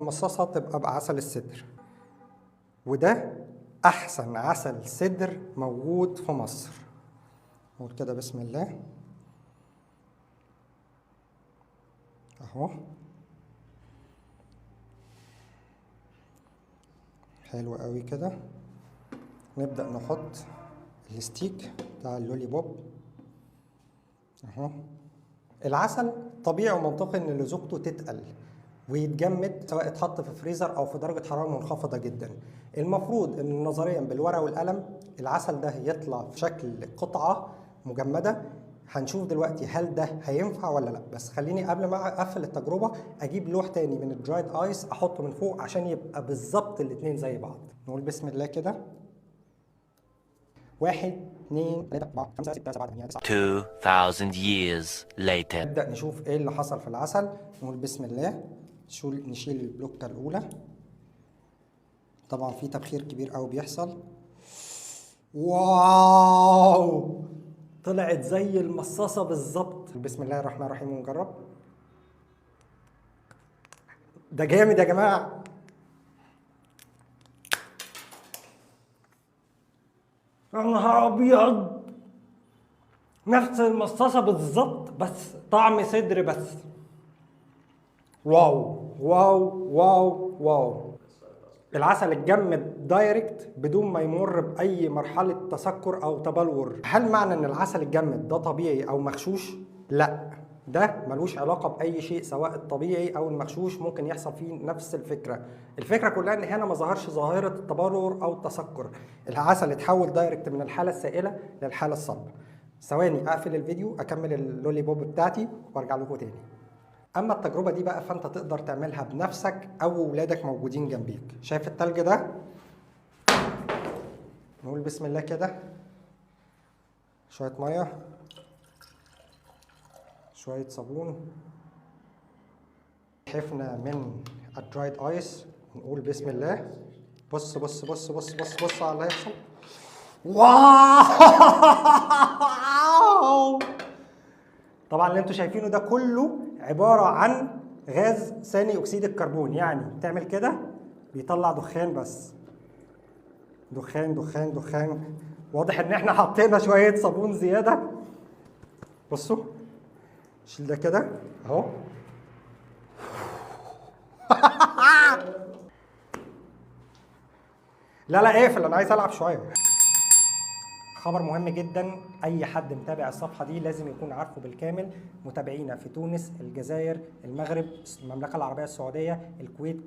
المصاصة تبقى بعسل السدر، وده أحسن عسل سدر موجود في مصر. نقول كده بسم الله أهو. حلو قوي كده. نبدأ نحط الستيك بتاع اللولي بوب أهو. العسل طبيعي ومنطقي إن لزوجته تتقل ويتجمد، سواء اتحط في فريزر او في درجه حراره منخفضه جدا. المفروض ان نظريا بالورقه والقلم العسل ده يطلع في شكل قطعه مجمده. هنشوف دلوقتي هل ده هينفع ولا لا، بس خليني قبل ما اقفل التجربه اجيب لوح تاني من الدرايد ايس احطه من فوق عشان يبقى بالظبط الاتنين زي بعض. نقول بسم الله كده. 1 2 3 4 5 6 7 8 9. 2000 years later. نبدأ نشوف ايه اللي حصل في العسل. نقول بسم الله. نشيل البلوكة الأولى. طبعا في تبخير كبير قوي بيحصل. واو، طلعت زي المصاصة بالظبط. بسم الله الرحمن الرحيم ونجرب. ده جامد يا جماعة. يا نهار أبيض، نفس المصاصة بالظبط بس طعم صدر بس. واو واو واو واو. العسل اتجمد دايركت بدون ما يمر بأي مرحلة تسكر أو تبلور. هل معنى إن العسل اتجمد ده طبيعي أو مغشوش؟ لا، ده ملوش علاقة بأي شيء، سواء الطبيعي أو المغشوش ممكن يحصل فيه نفس الفكرة. الفكرة كلها إن هنا ما ظهرش ظاهرة التبلور أو التسكر. العسل اتحول دايركت من الحالة السائلة للحالة الصلبة. ثواني أقفل الفيديو أكمل اللولي بوب بتاعتي وأرجع لكم تاني. اما التجربه دي بقى فانت تقدر تعملها بنفسك او ولادك موجودين جنبيك. شايف التلج ده؟ نقول بسم الله كده. شويه ميه، شويه صابون، حفنه من الدرايد ايس. نقول بسم الله. بص بص بص بص بص بص على اللي هيحصل. واو. طبعا اللي انتوا شايفينه ده كله عبارة عن غاز ثاني أكسيد الكربون. يعني تعمل كده بيطلع دخان بس. دخان دخان دخان. واضح ان احنا حطينا شوية صابون زيادة. بصوا، شيل ده كده اهو. لا لا اقفل، انا عايز العب شوية. خبر مهم جدا، اي حد متابع الصفحه دي لازم يكون عارفه بالكامل. متابعينا في تونس، الجزائر، المغرب، المملكه العربيه السعوديه، الكويت،